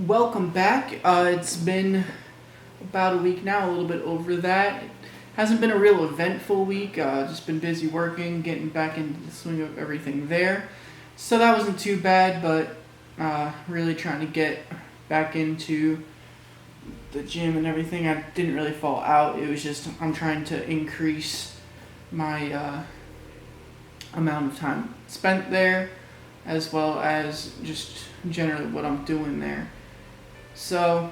Welcome back. It's been about a week now, a little bit over that. It hasn't been a real eventful week. Just been busy working, getting back into the swing of everything there. So that wasn't too bad, but really trying to get back into the gym and everything. I didn't really fall out. It was just I'm trying to increase my amount of time spent there, as well as just generally what I'm doing there. So,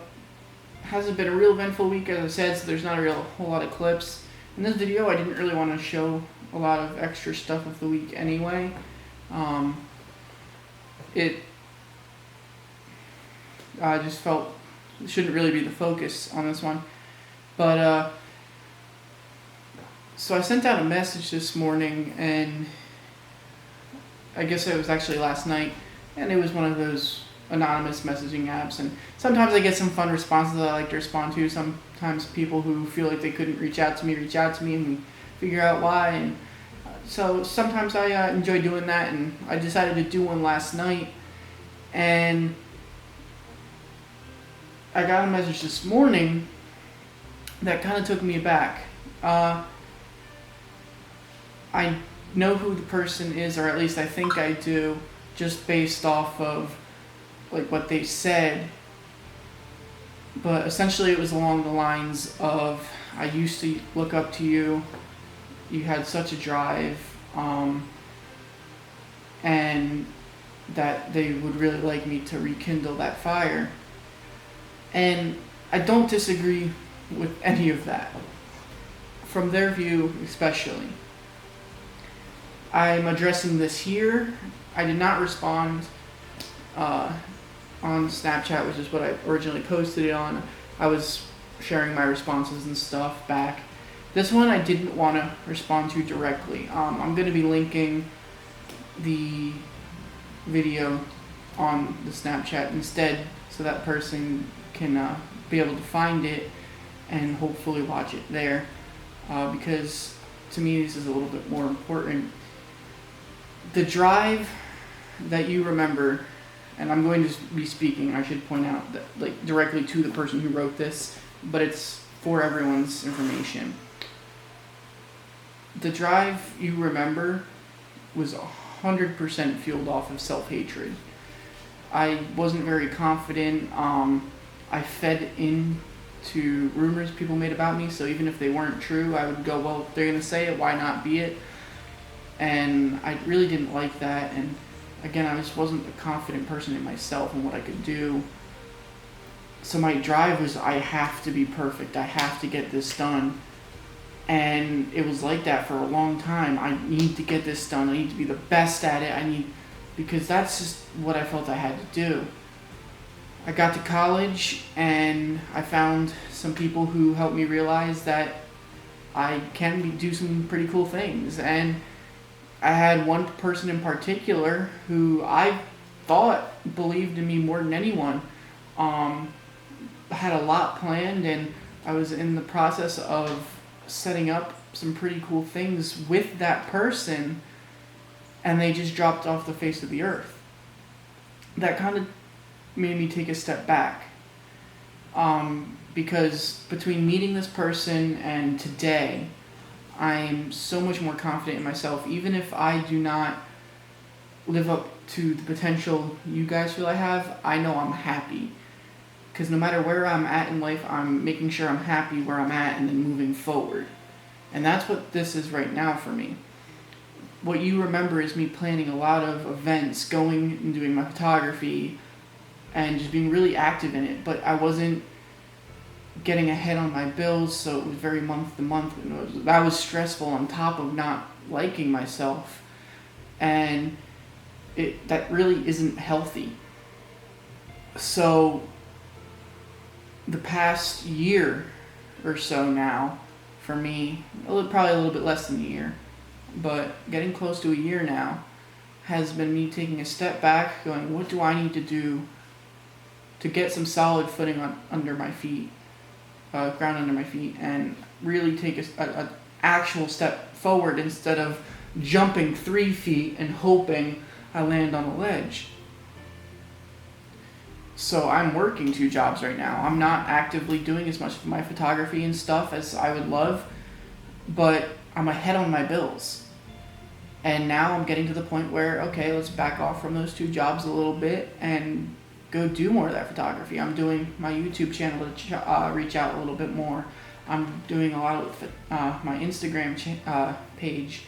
hasn't been a real eventful week, as I said, so there's not a whole lot of clips. In this video, I didn't really want to show a lot of extra stuff of the week anyway. It I just felt it shouldn't really be the focus on this one. But, so I sent out a message this morning, and I guess it was actually last night, and it was one of those anonymous messaging apps, and sometimes I get some fun responses that I like to respond to. Sometimes people who feel like they couldn't reach out to me, and we figure out why, and so sometimes I enjoy doing that, and I decided to do one last night, and I got a message this morning that kind of took me aback. I know who the person is, or at least I think I do, just based off of like what they said, but essentially it was along the lines of, I used to look up to you, you had such a drive, and that they would really like me to rekindle that fire. And I don't disagree with any of that, from their view especially. I'm addressing this here. I did not respond on Snapchat, which is what I originally posted it on. I was sharing my responses and stuff back. This one I didn't want to respond to directly. I'm going to be linking the video on the Snapchat instead, so that person can be able to find it and hopefully watch it there, because to me this is a little bit more important. The drive that you remember, and I'm going to be speaking, I should point out, that like directly to the person who wrote this, but it's for everyone's information. The drive you remember was 100% fueled off of self-hatred. I wasn't very confident. I fed into rumors people made about me, so even if they weren't true, I would go, well, if they're going to say it, why not be it? And I really didn't like that, and again, I just wasn't a confident person in myself and what I could do. So my drive was, I have to be perfect. I have to get this done. And it was like that for a long time. I need to get this done. I need to be the best at it. Because that's just what I felt I had to do. I got to college and I found some people who helped me realize that I can do some pretty cool things. And I had one person in particular who I thought believed in me more than anyone. Had a lot planned, and I was in the process of setting up some pretty cool things with that person, and they just dropped off the face of the earth. That kind of made me take a step back, because between meeting this person and today, I'm so much more confident in myself. Even if I do not live up to the potential you guys feel I have, I know I'm happy. Because no matter where I'm at in life, I'm making sure I'm happy where I'm at and then moving forward. And that's what this is right now for me. What you remember is me planning a lot of events, going and doing my photography, and just being really active in it. But I wasn't getting ahead on my bills, so it was very month to month. That was stressful on top of not liking myself, and that really isn't healthy. So the past year or so now, for me, probably a little bit less than a year, but getting close to a year now, has been me taking a step back, going, what do I need to do to get some solid footing under my feet, ground under my feet, and really take an actual step forward instead of jumping 3 feet and hoping I land on a ledge. So I'm working 2 jobs right now. I'm not actively doing as much of my photography and stuff as I would love, but I'm ahead on my bills. And now I'm getting to the point where, okay, let's back off from those 2 jobs a little bit and go do more of that photography. I'm doing my YouTube channel to reach out a little bit more. I'm doing a lot with my Instagram page.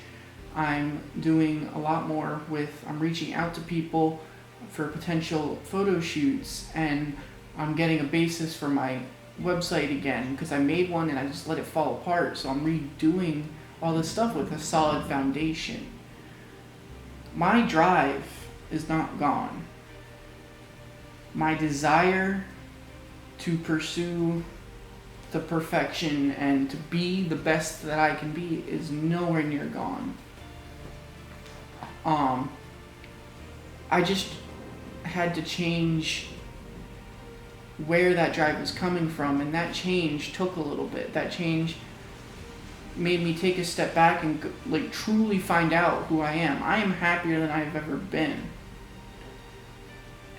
I'm doing a lot more with, I'm reaching out to people for potential photo shoots, and I'm getting a basis for my website again because I made one and I just let it fall apart. So I'm redoing all this stuff with a solid foundation. My drive is not gone. My desire to pursue the perfection and to be the best that I can be is nowhere near gone. I just had to change where that drive was coming from, and that change took a little bit. That change made me take a step back and like truly find out who I am. I am happier than I've ever been.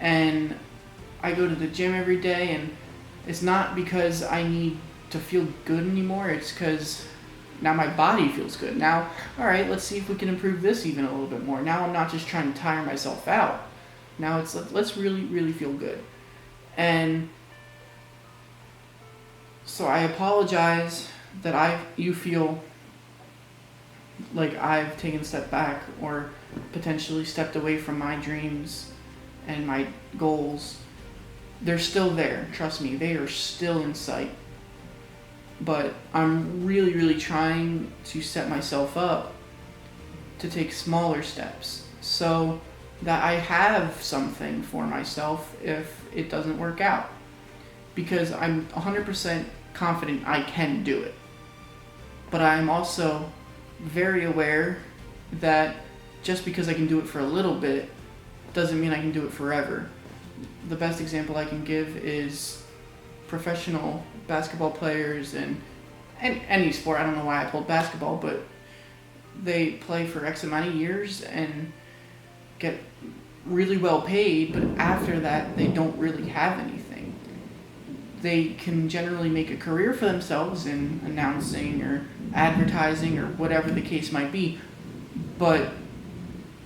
And I go to the gym every day, and it's not because I need to feel good anymore. It's because now my body feels good. Now, all right, let's see if we can improve this even a little bit more. Now I'm not just trying to tire myself out. Now it's let's really, really feel good. And so I apologize that you feel like I've taken a step back or potentially stepped away from my dreams and my goals. They're still there. Trust me, they are still in sight. But I'm really, really trying to set myself up to take smaller steps so that I have something for myself if it doesn't work out. Because I'm 100% confident I can do it. But I'm also very aware that just because I can do it for a little bit doesn't mean I can do it forever. The best example I can give is professional basketball players and any sport. I don't know why I pulled basketball, but they play for X amount of years and get really well paid, but after that they don't really have anything. They can generally make a career for themselves in announcing or advertising or whatever the case might be, but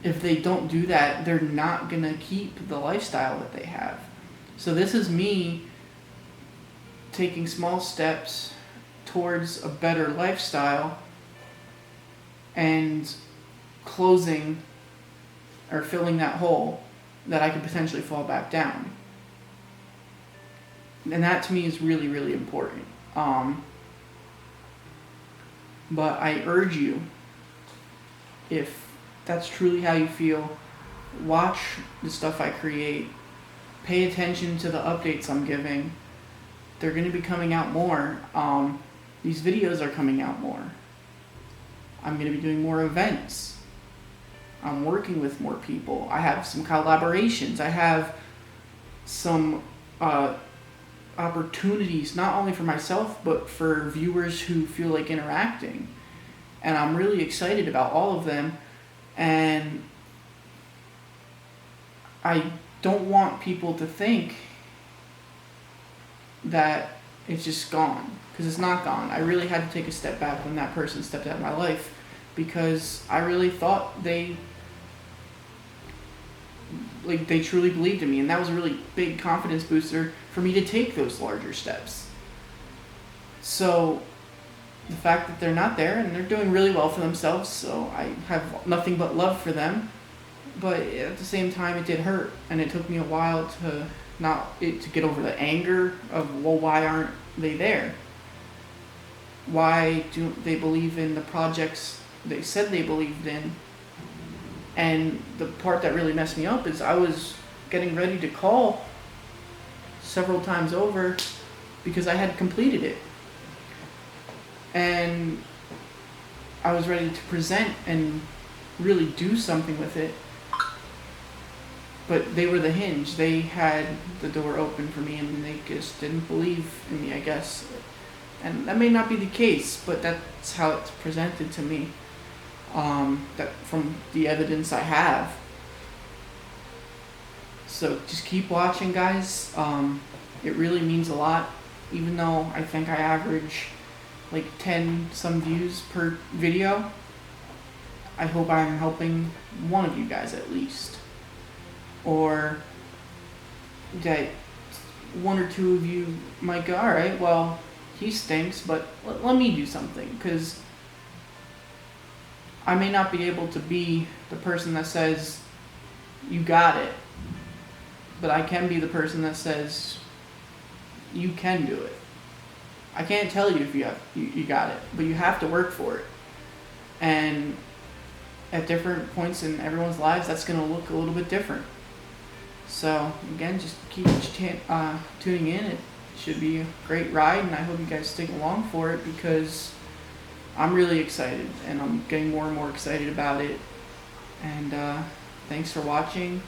if they don't do that, they're not going to keep the lifestyle that they have. So this is me taking small steps towards a better lifestyle and closing or filling that hole that I could potentially fall back down. And that to me is really, really important. But I urge you, if that's truly how you feel, watch the stuff I create. Pay attention to the updates I'm giving. They're going to be coming out more. These videos are coming out more. I'm going to be doing more events. I'm working with more people. I have some collaborations. I have some opportunities, not only for myself, but for viewers who feel like interacting. And I'm really excited about all of them. And I don't want people to think that it's just gone, because it's not gone. I really had to take a step back when that person stepped out of my life, because I really thought they truly believed in me, and that was a really big confidence booster for me to take those larger steps. So the fact that they're not there, and they're doing really well for themselves, so I have nothing but love for them, but at the same time it did hurt, and it took me a while to get over the anger of, well, why aren't they there? Why do they believe in the projects they said they believed in? And the part that really messed me up is I was getting ready to call several times over because I had completed it. And I was ready to present and really do something with it. But they were the hinge. They had the door open for me, and they just didn't believe in me, I guess. And that may not be the case, but that's how it's presented to me. That from the evidence I have. So just keep watching, guys. It really means a lot, even though I think I average like 10 some views per video. I hope I'm helping one of you guys at least. Or that one or two of you might go, alright, well, he stinks, but let me do something, because I may not be able to be the person that says, you got it, but I can be the person that says, you can do it. I can't tell you if you got it, but you have to work for it. And at different points in everyone's lives, that's going to look a little bit different. So again, just keep tuning in. It should be a great ride, and I hope you guys stick along for it, because I'm really excited, and I'm getting more and more excited about it. And thanks for watching.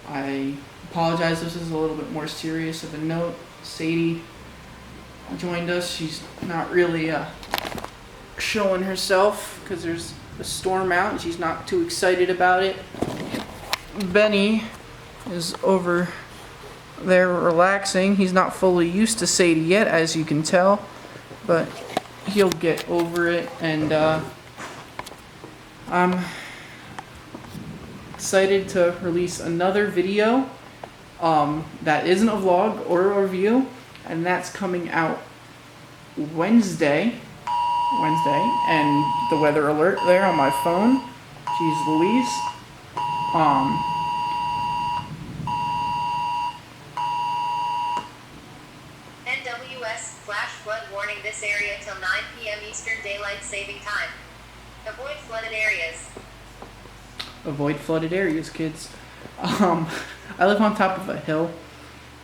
I apologize, this is a little bit more serious of a note. Sadie joined us. She's not really showing herself because there's a storm out and she's not too excited about it. Benny is over there relaxing. He's not fully used to Sadie yet, as you can tell, but he'll get over it. And I'm excited to release another video that isn't a vlog or a review, and that's coming out Wednesday, and the weather alert there on my phone. Jeez Louise. NWS flash flood warning this area till 9 p.m. Eastern Daylight Saving Time. Avoid flooded areas. Avoid flooded areas, kids. I live on top of a hill,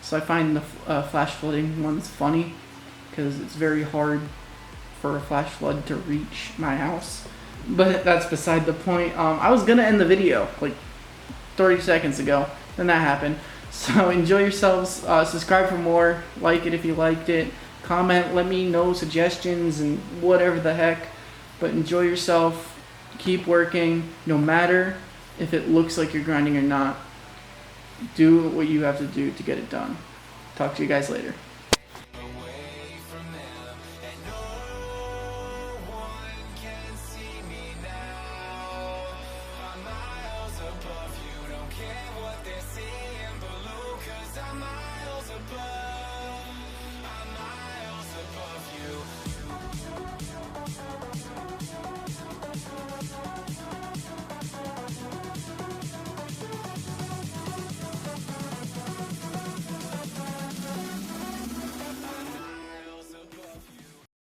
so I find the flash flooding ones funny, because it's very hard for a flash flood to reach my house. But that's beside the point. I was gonna end the video like 30 seconds ago, then that happened. So enjoy yourselves. Subscribe for more. Like it if you liked it. Comment. Let me know suggestions and whatever the heck. But enjoy yourself. Keep working, no matter if it looks like you're grinding or not. Do what you have to do to get it done. Talk to you guys later.